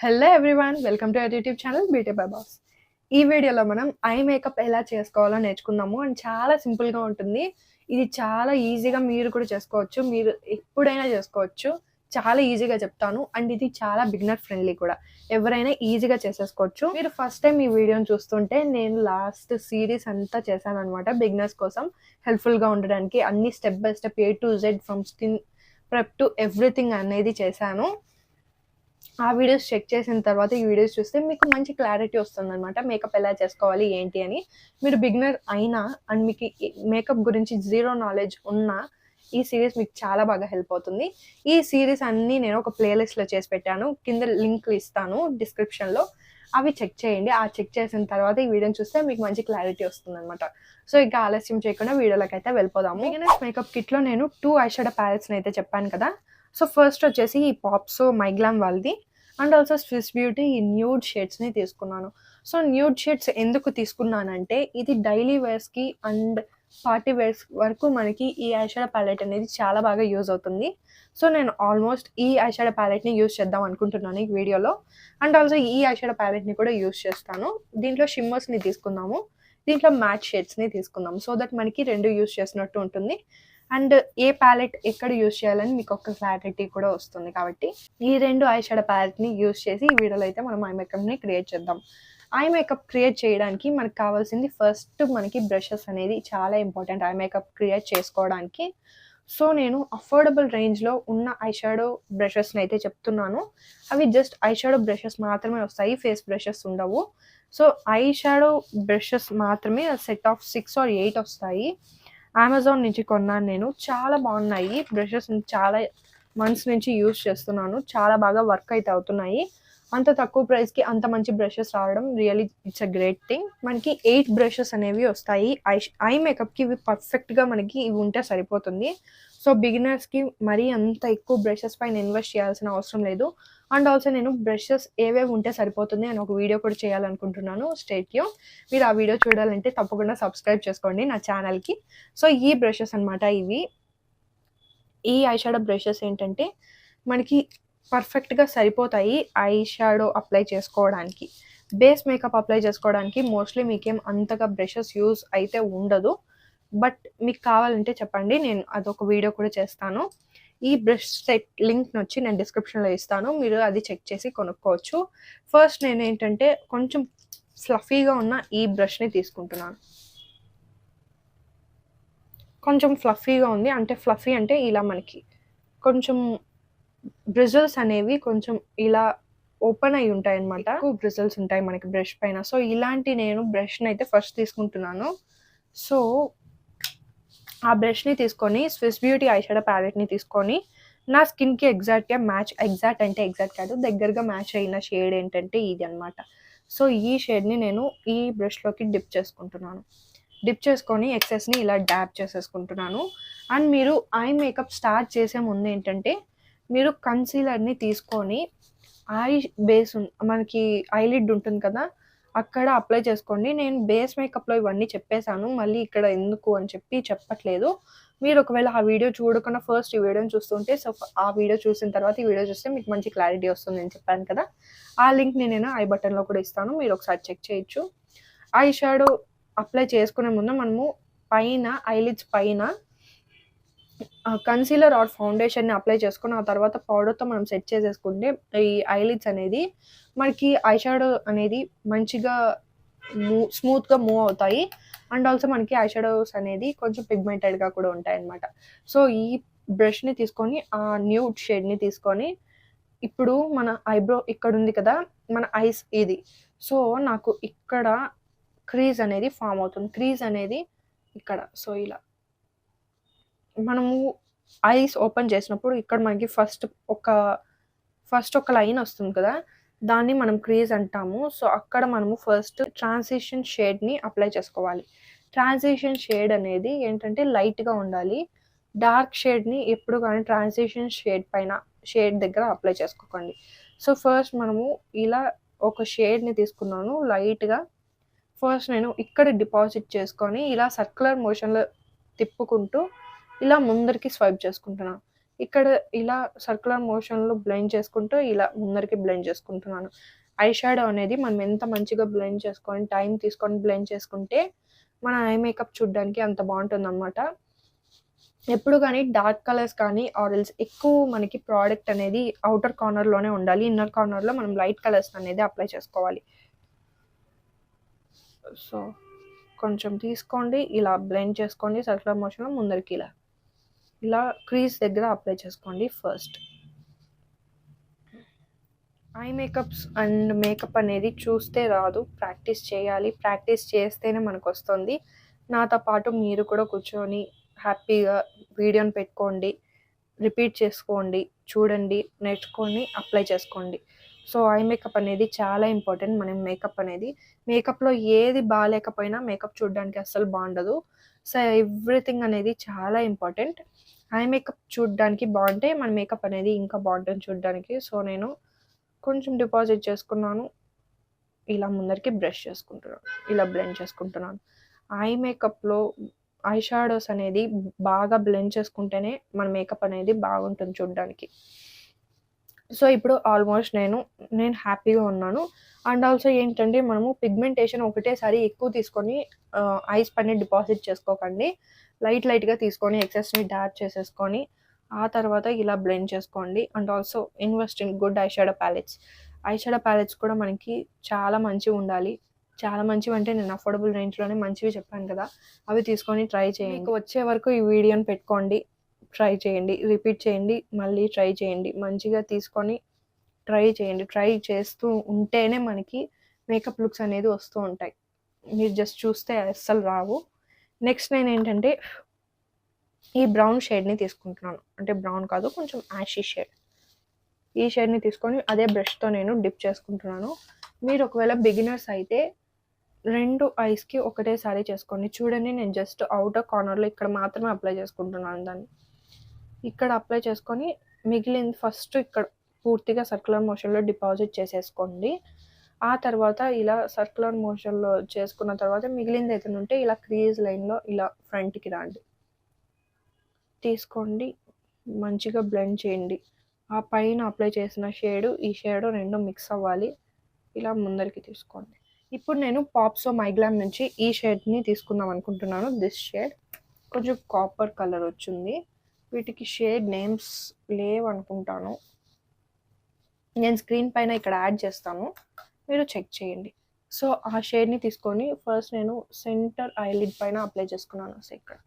Hello everyone, welcome to our YouTube channel beautybybhavs. ఈ వీడియోలో మనం ఐ మేకప్ ఎలా చేసుకోవాలో నేర్చుకుందాము. అండ్ చాలా సింపుల్గా ఉంటుంది. ఇది చాలా ఈజీగా మీరు కూడా చేసుకోవచ్చు. మీరు ఎప్పుడైనా చేసుకోవచ్చు. చాలా ఈజీగా చెప్తాను. అండ్ ఇది చాలా బిగినర్ ఫ్రెండ్లీ కూడా. ఎవరైనా ఈజీగా చేసేసుకోవచ్చు. మీరు ఫస్ట్ టైం ఈ వీడియోని చూస్తుంటే నేను లాస్ట్ సిరీస్ అంతా చేశాను అనమాట. బిగినర్స్ కోసం హెల్ప్ఫుల్గా ఉండడానికి అన్ని step by step A to Z from skin prep to everything అనేది చేశాను. ఆ వీడియోస్ చెక్ చేసిన తర్వాత ఈ వీడియోస్ చూస్తే మీకు మంచి క్లారిటీ వస్తుందన్నమాట. మేకప్ ఎలా చేసుకోవాలి ఏంటి అని. మీరు బిగినర్ అయినా అండ్ మీకు మేకప్ గురించి జీరో నాలెడ్జ్ ఉన్నా ఈ సిరీస్ మీకు చాలా బాగా హెల్ప్ అవుతుంది. ఈ సిరీస్ అన్నీ నేను ఒక ప్లేలిస్ట్లో చేసి పెట్టాను. కింద లింక్లు ఇస్తాను డిస్క్రిప్షన్లో. అవి చెక్ చేయండి. ఆ చెక్ చేసిన తర్వాత ఈ వీడియోని చూస్తే మీకు మంచి క్లారిటీ వస్తుందన్నమాట. సో ఇక ఆలస్యం చేయకుండా వీడియోలోకి అయితే వెళ్ళిపోదాము. బిగినర్స్ మేకప్ కిట్లో నేను 2 ఐ షాడో ప్యాలెట్స్ని అయితే చెప్పాను కదా. సో ఫస్ట్ వచ్చేసి ఈ పాప్సో మైగ్లామ్ వాళ్ళది అండ్ ఆల్సో స్విస్ బ్యూటీ ఈ న్యూడ్ షేడ్స్ని తీసుకున్నాను. సో న్యూడ్ షేడ్స్ ఎందుకు తీసుకున్నానంటే ఇది డైలీ వేర్స్కి అండ్ పార్టీ వేర్స్ వరకు మనకి ఈ ఐ షాడో ప్యాలెట్ అనేది చాలా బాగా యూజ్ అవుతుంది. సో నేను ఆల్మోస్ట్ ఈ ఐ షాడో ప్యాలెట్ని యూజ్ చేద్దాం అనుకుంటున్నాను ఈ వీడియోలో. అండ్ ఆల్సో ఈ ఐ షాడో ప్యాలెట్ని కూడా యూజ్ చేస్తాను. దీంట్లో షిమ్మర్స్ని తీసుకుందాము, దీంట్లో మ్యాట్ షేడ్స్ని తీసుకుందాము. సో దట్ మనకి రెండు యూజ్ చేసినట్టు ఉంటుంది. అండ్ ఏ ప్యాలెట్ ఎక్కడ యూజ్ చేయాలని మీకు ఒక క్లారిటీ కూడా వస్తుంది. కాబట్టి ఈ రెండు ఐ షాడో ప్యాలెట్ని యూజ్ చేసి ఈ వీడియోలో అయితే మనం ఐ మేకప్ని క్రియేట్ చేద్దాం. ఐ మేకప్ క్రియేట్ చేయడానికి మనకు కావాల్సింది ఫస్ట్ మనకి బ్రషెస్ అనేది చాలా ఇంపార్టెంట్ ఐ మేకప్ క్రియేట్ చేసుకోవడానికి. సో నేను అఫోర్డబుల్ రేంజ్లో ఉన్న ఐ షాడో బ్రషెస్ని అయితే చెప్తున్నాను. అవి జస్ట్ ఐ షాడో బ్రషెస్ మాత్రమే వస్తాయి, ఫేస్ బ్రషెస్ ఉండవు. సో ఐ షాడో బ్రషెస్ మాత్రమే సెట్ ఆఫ్ 6 or 8 వస్తాయి. అమెజాన్ నుంచి కొన్నాను నేను. చాలా బాగున్నాయి బ్రషెస్. చాలా మంత్స్ నుంచి యూజ్ చేస్తున్నాను. చాలా బాగా వర్క్ అయితే అవుతున్నాయి. అంత తక్కువ ప్రైస్కి అంత మంచి బ్రషెస్ రావడం really it's a great thing. మనకి 8 బ్రషెస్ అనేవి వస్తాయి. ఐ మేకప్కి ఇవి పర్ఫెక్ట్గా మనకి ఇవి ఉంటే సరిపోతుంది. సో బిగినర్స్కి మరీ అంత ఎక్కువ బ్రషెస్ పైన ఇన్వెస్ట్ చేయాల్సిన అవసరం లేదు. అండ్ ఆల్సో నేను బ్రషెస్ ఏవేవి ఉంటే సరిపోతుంది అని ఒక వీడియో కూడా చేయాలనుకుంటున్నాను. Stay tune. మీరు ఆ వీడియో చూడాలంటే తప్పకుండా సబ్స్క్రైబ్ చేసుకోండి నా ఛానల్కి. సో ఈ బ్రషెస్ అనమాట ఇవి. ఈ ఐ షాడో బ్రషెస్ ఏంటంటే మనకి పర్ఫెక్ట్గా సరిపోతాయి ఐ షాడో అప్లై చేసుకోవడానికి. బేస్ మేకప్ అప్లై చేసుకోవడానికి మోస్ట్లీ మీకేం అంతగా బ్రషెస్ యూజ్ అయితే ఉండదు. బట్ మీకు కావాలంటే చెప్పండి, నేను అదొక వీడియో కూడా చేస్తాను. ఈ బ్రష్ సెట్ లింక్ వచ్చి నేను డిస్క్రిప్షన్లో ఇస్తాను, మీరు అది చెక్ చేసి కొనుక్కోవచ్చు. ఫస్ట్ నేను ఏంటంటే కొంచెం ఫ్లఫీగా ఉన్న ఈ బ్రష్ని తీసుకుంటున్నాను. కొంచెం ఫ్లఫీగా ఉంది అంటే ఫ్లఫీ అంటే ఇలా మనకి కొంచెం బ్రిజల్స్ అనేవి కొంచెం ఇలా ఓపెన్ అయి ఉంటాయి అనమాట. ఎక్కువ బ్రిజల్స్ ఉంటాయి మనకి బ్రష్ పైన. సో ఇలాంటి నేను బ్రష్ని అయితే ఫస్ట్ తీసుకుంటున్నాను. సో ఆ బ్రష్ని తీసుకొని స్విస్ బ్యూటీ ఐ షాడో ప్యాలెట్ని తీసుకొని నా స్కిన్కి ఎగ్జాక్ట్గా ఎగ్జాక్ట్ అంటే ఎగ్జాక్ట్ కాదు, దగ్గరగా మ్యాచ్ అయిన షేడ్ ఏంటంటే ఇది అనమాట. సో ఈ షేడ్ని నేను ఈ బ్రష్లోకి డిప్ చేసుకుంటున్నాను. డిప్ చేసుకొని ఎక్సెస్ని ఇలా డ్యాప్ చేసేసుకుంటున్నాను. అండ్ మీరు ఐ మేకప్ స్టార్ట్ చేసే ముందు ఏంటంటే మీరు కన్సీలర్ని తీసుకొని ఐ బేస్ మనకి ఐలిడ్ ఉంటుంది కదా అక్కడ అప్లై చేసుకోండి. నేను బేస్ మేకప్లో ఇవన్నీ చెప్పేశాను, మళ్ళీ ఇక్కడ ఎందుకు అని చెప్పి చెప్పట్లేదు. మీరు ఒకవేళ ఆ వీడియో చూడకుండా ఫస్ట్ ఈ వీడియోని చూస్తుంటే సో ఆ వీడియో చూసిన తర్వాత ఈ వీడియో చూస్తే మీకు మంచి క్లారిటీ వస్తుంది అని చెప్పాను కదా. ఆ లింక్ని నేను ఐ బటన్లో కూడా ఇస్తాను, మీరు ఒకసారి చెక్ చేయొచ్చు. ఐ షాడో అప్లై చేసుకునే ముందు మనము పైన ఐలిడ్స్ పైన కన్సీలర్ ఆర్ ఫౌండేషన్ని అప్లై చేసుకుని ఆ తర్వాత పౌడర్తో మనం సెట్ చేసేసుకుంటే ఈ ఐలిడ్స్ అనేది మనకి ఐ షాడో అనేది మంచిగా స్మూత్గా మూవ్ అవుతాయి. అండ్ ఆల్సో మనకి ఐ షాడోస్ అనేది కొంచెం పిగ్మెంటెడ్గా కూడా ఉంటాయి అన్నమాట. సో ఈ బ్రష్ని తీసుకొని ఆ న్యూడ్ షేడ్ని తీసుకొని ఇప్పుడు మన ఐబ్రో ఇక్కడ ఉంది కదా మన ఐస్ ఇది. సో నాకు ఇక్కడ క్రీజ్ అనేది ఫామ్ అవుతుంది. క్రీజ్ అనేది ఇక్కడ. సో ఇలా మనము ఐస్ ఓపెన్ చేసినప్పుడు ఇక్కడ మనకి ఫస్ట్ ఒక లైన్ వస్తుంది కదా, దాన్ని మనం క్రీజ్ అంటాము. సో అక్కడ మనము ఫస్ట్ ట్రాన్సిషన్ షేడ్ని అప్లై చేసుకోవాలి. ట్రాన్సిషన్ షేడ్ అనేది ఏంటంటే లైట్గా ఉండాలి. డార్క్ షేడ్ని ఎప్పుడు కానీ ట్రాన్సిషన్ షేడ్ దగ్గర అప్లై చేసుకోకండి. సో ఫస్ట్ మనము ఇలా ఒక షేడ్ని తీసుకున్నాను లైట్గా. ఫస్ట్ నేను ఇక్కడ డిపాజిట్ చేసుకొని ఇలా సర్క్యులర్ మోషన్లో తిప్పుకుంటూ ఇలా ముందరికి స్వైప్ చేసుకుంటున్నాను. ఇక్కడ ఇలా సర్క్యులర్ మోషన్‌లో బ్లెండ్ చేసుకుంటూ ఇలా ముందరికి బ్లెండ్ చేసుకుంటున్నాను. ఐ షాడో అనేది మనం ఎంత మంచిగా బ్లెండ్ చేసుకొని, టైం తీసుకొని బ్లెండ్ చేసుకుంటే, మన ఐ మేకప్ చూడ్డానికి అంత బావుంటుందనమాట. ఎప్పుడు గానీ డార్క్ కలర్స్ కానీ ఆర్ ఎల్స్ ఎక్కువ మనకి ప్రోడక్ట్ అనేది ఔటర్ కార్నర్‌లోనే ఉండాలి. ఇన్నర్ కార్నర్‌లో మనం లైట్ కలర్స్ అనేది అప్లై చేసుకోవాలి. సో, కొంచెం తీసుకోండి. ఇలా బ్లెండ్ చేసుకోండి సర్క్యులర్ మోషన్‌లో ముందరికి ఇలా క్రీజ్ దగ్గర అప్లై చేసుకోండి first. I makeups and makeup అనేది చూస్తే రాదు, ప్రాక్టీస్ చేయాలి. ప్రాక్టీస్ చేస్తేనే మనకొస్తుంది. నాతో పాటు మీరు కూడా కూర్చొని హ్యాపీగా వీడియోని పెట్టుకోండి, రిపీట్ చేసుకోండి, చూడండి, నేర్చుకొని అప్లై చేసుకోండి. సో ఐ మేకప్ అనేది చాలా ఇంపార్టెంట్. మనం మేకప్లో ఏది బాగాలేకపోయినా మేకప్ చూడడానికి అస్సలు బాగుండదు. సో ఎవ్రీథింగ్ అనేది చాలా ఇంపార్టెంట్. ఐ మేకప్ చూడడానికి బాగుంటే మన మేకప్ అనేది ఇంకా బాగుంటుంది చూడడానికి. సో నేను కొంచెం డిపాజిట్ చేసుకున్నాను, ఇలా ముందరికి బ్రష్ చేసుకుంటున్నాను, ఇలా బ్లెండ్ చేసుకుంటున్నాను. ఐ మేకప్లో ఐ షాడోస్ అనేది బాగా బ్లెండ్ చేసుకుంటేనే మన మేకప్ అనేది బాగుంటుంది చూడడానికి. సో ఇప్పుడు ఆల్మోస్ట్ నేను హ్యాపీగా ఉన్నాను. అండ్ ఆల్సో ఏంటంటే మనము పిగ్మెంటేషన్ ఒకటేసారి ఎక్కువ తీసుకొని ఐస్ పైన డిపాజిట్ చేసుకోకండి. లైట్గా తీసుకొని ఎక్సెస్ని డార్క్ చేసేసుకొని ఆ తర్వాత ఇలా బ్లెండ్ చేసుకోండి. And also invest in good eye shadow palettes కూడా మనకి చాలా మంచివి ఉండాలి. చాలా మంచివి అంటే నేను అఫోర్డబుల్ రేంజ్లోనే మంచివి చెప్పాను కదా, అవి తీసుకొని ట్రై చేయండి. మీకు వచ్చే వరకు ఈ వీడియోని పెట్టుకోండి, ట్రై చేయండి, రిపీట్ చేయండి, మళ్ళీ ట్రై చేయండి. మంచిగా తీసుకొని ట్రై చేయండి. ట్రై చేస్తూ ఉంటేనే మనకి మేకప్ లుక్స్ అనేది వస్తూ ఉంటాయి. మీరు జస్ట్ చూస్తే అస్సలు రావు. నెక్స్ట్ నేను ఏంటంటే ఈ బ్రౌన్ షేడ్ని తీసుకుంటున్నాను. అంటే బ్రౌన్ కాదు, కొంచెం యాషీ షేడ్. ఈ షేడ్ని తీసుకొని అదే బ్రష్తో నేను డిప్ చేసుకుంటున్నాను. మీరు ఒకవేళ బిగినర్స్ అయితే 2 ఐస్కి ఒకటేసారి చేసుకోండి. చూడండి, నేను జస్ట్ అవుటర్ కార్నర్లో ఇక్కడ మాత్రమే అప్లై చేసుకుంటున్నాను. దాన్ని ఇక్కడ అప్లై చేసుకొని మిగిలింది ఫస్ట్ ఇక్కడ పూర్తిగా సర్క్యులర్ మోషన్లో డిపాజిట్ చేసేసుకోండి. ఆ తర్వాత ఇలా సర్క్యులర్ మోషన్లో చేసుకున్న తర్వాత మిగిలింది అయితే ఉంటే ఇలా క్రీజ్ లైన్లో ఇలా ఫ్రంట్కి రండి, తీసుకోండి, మంచిగా బ్లెండ్ చేయండి. ఆ పైన అప్లై చేసిన షేడు ఈ షేడు రెండు మిక్స్ అవ్వాలి. ఇలా ముందరికి తీసుకోండి. ఇప్పుడు నేను పాప్సో మైగ్లామ్ నుంచి ఈ షేడ్ని తీసుకుందాం అనుకుంటున్నాను. దిస్ షేడ్ కొంచెం కాపర్ కలర్ వచ్చింది. వీటికి షేడ్ నేమ్స్ లేవు అనుకుంటాను. నేను స్క్రీన్ పైన ఇక్కడ యాడ్ చేస్తాను, మీరు చెక్ చేయండి. సో ఆ షేడ్ని తీసుకొని ఫస్ట్ నేను సెంటర్ ఐలిడ్ పైన అప్లై చేసుకున్నాను. సో ఇక్కడ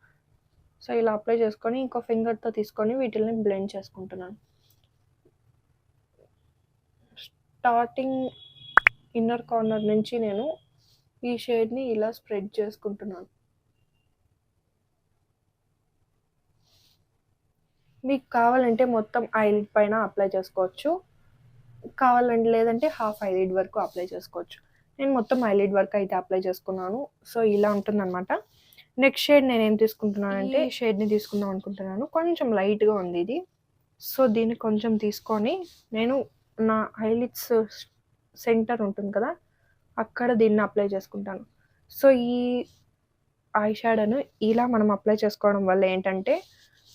సో ఇలా అప్లై చేసుకొని ఇంకో ఫింగర్తో తీసుకొని వీటిని బ్లెండ్ చేసుకుంటున్నాను. స్టార్టింగ్ ఇన్నర్ కార్నర్ నుంచి నేను ఈ షేడ్ని ఇలా స్ప్రెడ్ చేసుకుంటున్నాను. మీకు కావాలంటే మొత్తం ఐలిడ్ పైన అప్లై చేసుకోవచ్చు, కావాలంటే లేదంటే హాఫ్ ఐలిడ్ వరకు అప్లై చేసుకోవచ్చు. నేను మొత్తం ఐలిడ్ వరకు అయితే అప్లై చేసుకున్నాను. సో ఇలా ఉంటుందన్నమాట. నెక్స్ట్ షేడ్ నేను ఏం తీసుకుంటున్నాను అంటే ఈ షేడ్ని తీసుకుందాం అనుకుంటున్నాను. కొంచెం లైట్గా ఉంది ఇది. సో దీన్ని కొంచెం తీసుకొని నేను నా ఐలిడ్స్ సెంటర్ ఉంటుంది కదా, అక్కడ దీన్ని అప్లై చేసుకుంటాను. సో ఈ ఐ షాడోను ఇలా మనం అప్లై చేసుకోవడం వల్ల ఏంటంటే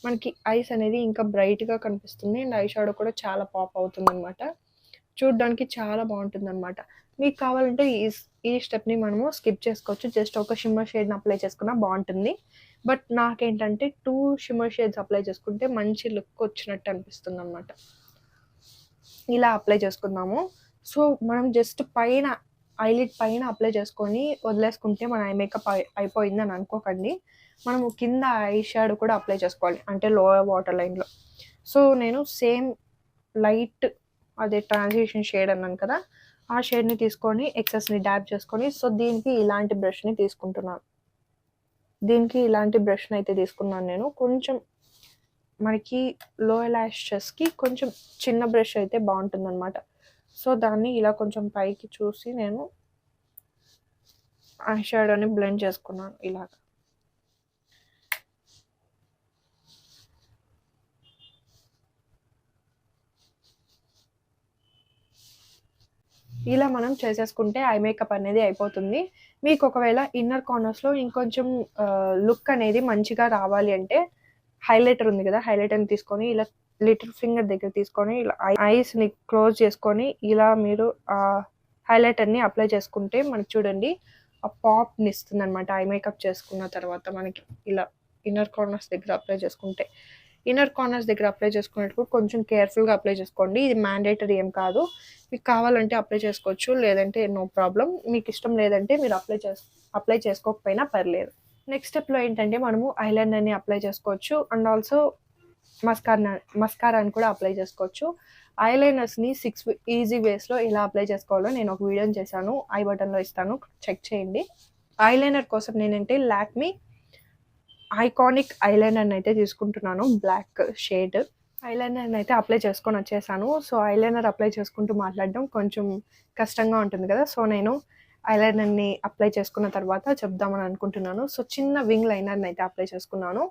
మనకి ఐస్ అనేది ఇంకా బ్రైట్గా కనిపిస్తుంది. అండ్ ఐ షాడో కూడా చాలా పాప్ అవుతుంది అనమాట. చూడడానికి చాలా బాగుంటుంది అనమాట. మీకు కావాలంటే ఈ స్టెప్ని మనము స్కిప్ చేసుకోవచ్చు. జస్ట్ ఒక షిమ్మర్ షేడ్ని అప్లై చేసుకున్నా బాగుంటుంది. బట్ నాకేంటంటే 2 షిమ్మర్ షేడ్స్ అప్లై చేసుకుంటే మంచి లుక్ వచ్చినట్టు అనిపిస్తుంది అనమాట. ఇలా అప్లై చేసుకుందాము. సో మనం జస్ట్ పైన ఐలిడ్ పైన అప్లై చేసుకొని వదిలేసుకుంటే మన ఐ మేకప్ అయిపోయింది అని అనుకోకండి. మనము కింద ఐ షాడో కూడా అప్లై చేసుకోవాలి, అంటే లోయర్ వాటర్ లైన్లో. సో నేను సేమ్ లైట్ అదే ట్రాన్సిషన్ షేడ్ అన్నాను కదా, ఆ షేడ్ని తీసుకొని ఎక్సెస్ని డాబ్ చేసుకొని సో దీనికి ఇలాంటి బ్రష్ని తీసుకుంటున్నాను. ఇలాంటి బ్రష్ని అయితే తీసుకున్నాను నేను. కొంచెం మనకి లోయర్ ల్యాషెస్కి కొంచెం చిన్న బ్రష్ అయితే బాగుంటుంది అనమాట. సో దాన్ని ఇలా కొంచెం పైకి చూసి నేను ఐ షాడోని బ్లెండ్ చేసుకున్నాను ఇలాగ. ఇలా మనం చేసేసుకుంటే ఐ మేకప్ అనేది అయిపోతుంది. మీకు ఒకవేళ ఇన్నర్ కార్నర్స్లో ఇంకొంచెం లుక్ అనేది మంచిగా రావాలి అంటే హైలైటర్ ఉంది కదా, హైలైటర్ని తీసుకొని ఇలా లిటిల్ ఫింగర్ దగ్గర తీసుకొని ఇలా ఐస్ని క్లోజ్ చేసుకొని ఇలా మీరు హైలైటర్ని అప్లై చేసుకుంటే మనకి చూడండి ఆ పాప్ని ఇస్తుంది అనమాట. ఐ మేకప్ చేసుకున్న తర్వాత మనకి ఇలా ఇన్నర్ కార్నర్స్ దగ్గర అప్లై చేసుకుంటే, ఇన్నర్ కార్నర్స్ దగ్గర అప్లై చేసుకునేటప్పుడు కొంచెం కేర్ఫుల్గా అప్లై చేసుకోండి. ఇది మ్యాండేటరీ ఏం కాదు, మీకు కావాలంటే అప్లై చేసుకోవచ్చు, లేదంటే నో ప్రాబ్లం. మీకు ఇష్టం లేదంటే మీరు అప్లై చేసుకోకపోయినా పర్లేదు. నెక్స్ట్ స్టెప్లో ఏంటంటే మనము ఐలైనర్ని అప్లై చేసుకోవచ్చు అండ్ ఆల్సో మస్కారాని కూడా అప్లై చేసుకోవచ్చు. ఐలైనర్స్ని 6 ఈజీ వేస్లో ఎలా అప్లై చేసుకోవాలో నేను ఒక వీడియోని చేశాను, ఐ బటన్లో ఇస్తాను, చెక్ చేయండి. ఐలైనర్ కోసం నేనంటే లాక్మీ ఐకానిక్ ఐలైనర్ని అయితే తీసుకుంటున్నాను, బ్లాక్ షేడ్ ఐలైనర్ని అయితే అప్లై చేసుకొని వచ్చేసాను. సో ఐలైనర్ అప్లై చేసుకుంటూ మాట్లాడడం కొంచెం కష్టంగా ఉంటుంది కదా, సో నేను ఐలైనర్ని అప్లై చేసుకున్న తర్వాత చెప్దామని అనుకుంటున్నాను. సో చిన్న వింగ్ లైనర్ని అయితే అప్లై చేసుకున్నాను.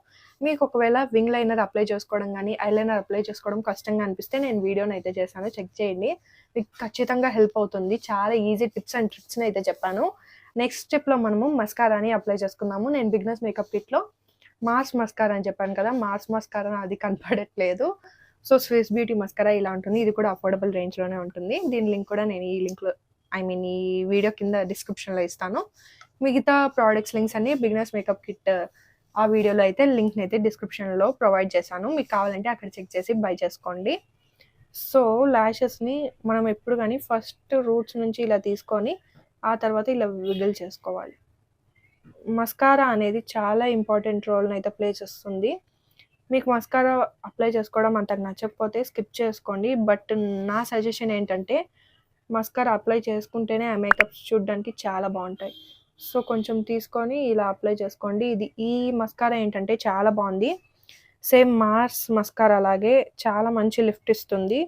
మీకు ఒకవేళ వింగ్ లైనర్ అప్లై చేసుకోవడం కానీ ఐలైనర్ అప్లై చేసుకోవడం కష్టంగా అనిపిస్తే నేను వీడియోని అయితే చేశాను, చెక్ చేయండి, మీకు ఖచ్చితంగా హెల్ప్ అవుతుంది. చాలా ఈజీ టిప్స్ అండ్ ట్రిక్స్ని అయితే చెప్పాను. నెక్స్ట్ స్టెప్లో మనము మస్కారాని అప్లై చేసుకుందాము. నేను బిగినర్స్ మేకప్ కిట్లో మార్స్ మస్కారా అని చెప్పాను కదా, మార్స్ మస్కారా అది కనపడట్లేదు. సో స్విస్ బ్యూటీ మస్కారా ఇలా ఉంటుంది, ఇది కూడా అఫోర్డబుల్ రేంజ్లోనే ఉంటుంది. దీని లింక్ కూడా నేను ఈ వీడియో కింద డిస్క్రిప్షన్లో ఇస్తాను. మిగతా ప్రోడక్ట్స్ లింక్స్ అన్ని బిగినర్స్ మేకప్ కిట్ ఆ వీడియోలో అయితే లింక్ని అయితే డిస్క్రిప్షన్లో ప్రొవైడ్ చేశాను, మీకు కావాలంటే అక్కడ చెక్ చేసి బై చేసుకోండి. సో ల్యాషెస్ని మనం ఎప్పుడు కానీ ఫస్ట్ రూట్స్ నుంచి ఇలా తీసుకొని ఆ తర్వాత ఇలా విగిల్ చేసుకోవాలి. మస్కారా అనేది చాలా ఇంపార్టెంట్ రోల్ని అయితే ప్లే చేస్తుంది. మీకు మస్కారా అప్లై చేసుకోవడం అంతకు నచ్చకపోతే స్కిప్ చేసుకోండి, బట్ నా సజెషన్ ఏంటంటే మస్కారా అప్లై చేసుకుంటేనే ఆ మేకప్స్ చూడడానికి చాలా బాగుంటాయి. సో కొంచెం తీసుకొని ఇలా అప్లై చేసుకోండి. ఈ మస్కారా ఏంటంటే చాలా బాగుంది, సేమ్ మార్స్ మస్కారా అలాగే చాలా మంచి లిఫ్ట్ ఇస్తుంది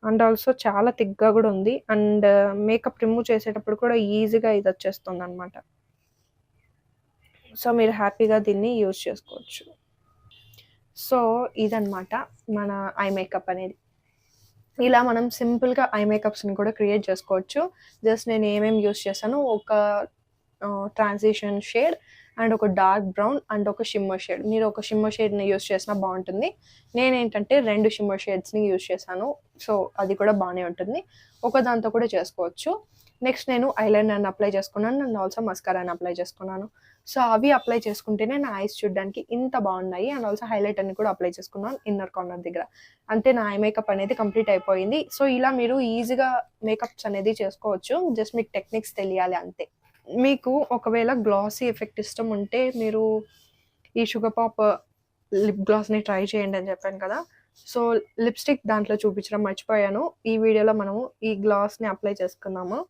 అండ్ ఆల్సో చాలా థిక్గా కూడా ఉంది అండ్ మేకప్ రిమూవ్ చేసేటప్పుడు కూడా ఈజీగా ఇది వచ్చేస్తుంది అనమాట. సో మీరు హ్యాపీగా దీన్ని యూజ్ చేసుకోవచ్చు. సో ఇదన్నమాట మన ఐ మేకప్ అనేది. ఇలా మనం సింపుల్గా ఐ మేకప్స్ని కూడా క్రియేట్ చేసుకోవచ్చు. జస్ట్ నేను ఏమేమి యూస్ చేశాను, ఒక ట్రాన్సిషన్ షేడ్ అండ్ ఒక డార్క్ బ్రౌన్ అండ్ ఒక షిమ్మర్ షేడ్. మీరు ఒక షిమ్మర్ షేడ్ని యూస్ చేసినా బాగుంటుంది, నేనేంటంటే 2 షిమ్మర్ షేడ్స్ని యూస్ చేశాను, సో అది కూడా బాగానే ఉంటుంది. ఒక దాంతో కూడా చేసుకోవచ్చు. నెక్స్ట్ నేను ఐలైనర్ని అప్లై చేసుకున్నాను అండ్ ఆల్సో మస్కారాని అప్లై చేసుకున్నాను. సో అవి అప్లై చేసుకుంటేనే నా ఐస్ చూడడానికి ఇంత బాగున్నాయి అండ్ ఆల్సో హైలైటర్ని కూడా అప్లై చేసుకున్నాను ఇన్నర్ కార్నర్ దగ్గర. అంతే, నా ఐ మేకప్ అనేది కంప్లీట్ అయిపోయింది. సో ఇలా మీరు ఈజీగా మేకప్స్ అనేది చేసుకోవచ్చు, జస్ట్ మీకు టెక్నిక్స్ తెలియాలి అంతే. మీకు ఒకవేళ గ్లాసీ ఎఫెక్ట్ ఇష్టం ఉంటే మీరు ఈ షుగర్ పాప్ లిప్ గ్లాస్ని ట్రై చేయండి అని చెప్పాను కదా. సో లిప్స్టిక్ దాంట్లో చూపించడం మర్చిపోయాను, ఈ వీడియోలో మనము ఈ గ్లాస్ని అప్లై చేసుకున్నాము.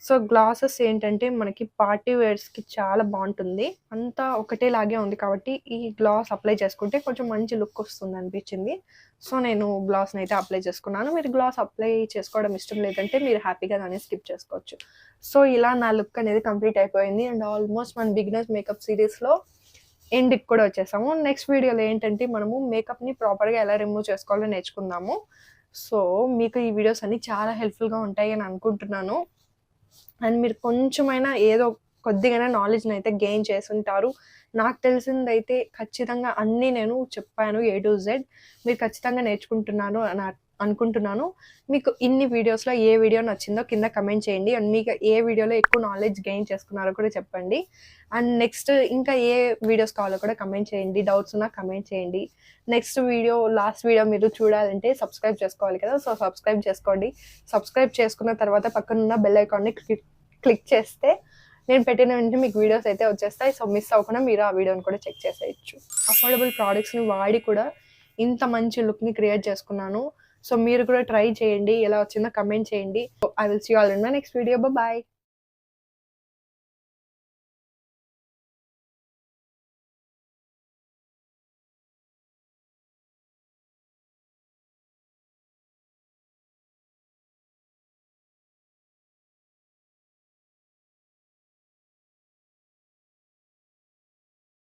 సో గ్లాసెస్ ఏంటంటే మనకి పార్టీ వేర్స్కి చాలా బాగుంటుంది, అంతా ఒకటేలాగే ఉంది కాబట్టి ఈ గ్లాస్ అప్లై చేసుకుంటే కొంచెం మంచి లుక్ వస్తుంది అనిపించింది. సో నేను గ్లాస్ని అయితే అప్లై చేసుకున్నాను. మీరు గ్లాస్ అప్లై చేసుకోవడం ఇష్టం లేదంటే మీరు హ్యాపీగా దాన్ని స్కిప్ చేసుకోవచ్చు. సో ఇలా నా లుక్ అనేది కంప్లీట్ అయిపోయింది అండ్ ఆల్మోస్ట్ మన బిగినర్స్ మేకప్ సిరీస్లో ఎండ్కి కూడా వచ్చేసాము. నెక్స్ట్ వీడియోలో ఏంటంటే మనము మేకప్ని ప్రాపర్గా ఎలా రిమూవ్ చేసుకోవాలో నేర్చుకుందాము. సో మీకు ఈ వీడియోస్ అన్ని చాలా హెల్ప్ఫుల్గా ఉంటాయి అని అనుకుంటున్నాను అండ్ మీరు కొంచెమైనా ఏదో కొద్దిగానే నాలెడ్జ్ని అయితే గెయిన్ చేసుంటారు. నాకు తెలిసిందైతే ఖచ్చితంగా అన్నీ నేను చెప్పాను A to Z, మీరు ఖచ్చితంగా నేర్చుకుంటున్నాను అని అనుకుంటున్నాను. మీకు ఇన్ని వీడియోస్లో ఏ వీడియో నచ్చిందో కింద కమెంట్ చేయండి అండ్ మీకు ఏ వీడియోలో ఎక్కువ నాలెడ్జ్ గెయిన్ చేసుకున్నారో కూడా చెప్పండి. అండ్ నెక్స్ట్ ఇంకా ఏ వీడియోస్ కావాలో కూడా కమెంట్ చేయండి, డౌట్స్ ఉన్నా కమెంట్ చేయండి. నెక్స్ట్ వీడియో లాస్ట్ వీడియో మీరు చూడాలంటే సబ్స్క్రైబ్ చేసుకోవాలి కదా, సో సబ్స్క్రైబ్ చేసుకోండి. సబ్స్క్రైబ్ చేసుకున్న తర్వాత పక్కనున్న బెల్ ఐకాన్ని క్లిక్ చేస్తే నేను పెట్టిన వెంటనే మీకు వీడియోస్ అయితే వచ్చేస్తాయి. సో మిస్ అవ్వకుండా మీరు ఆ వీడియోని కూడా చెక్ చేసేయచ్చు. అఫోర్డబుల్ ప్రోడక్ట్స్ని వాడి కూడా ఇంత మంచి లుక్ని క్రియేట్ చేసుకున్నాను. సో మీరు కూడా ట్రై చేయండి, ఎలా వచ్చిందో కమెంట్ చేయండి. I will see you all in my next video. Bye.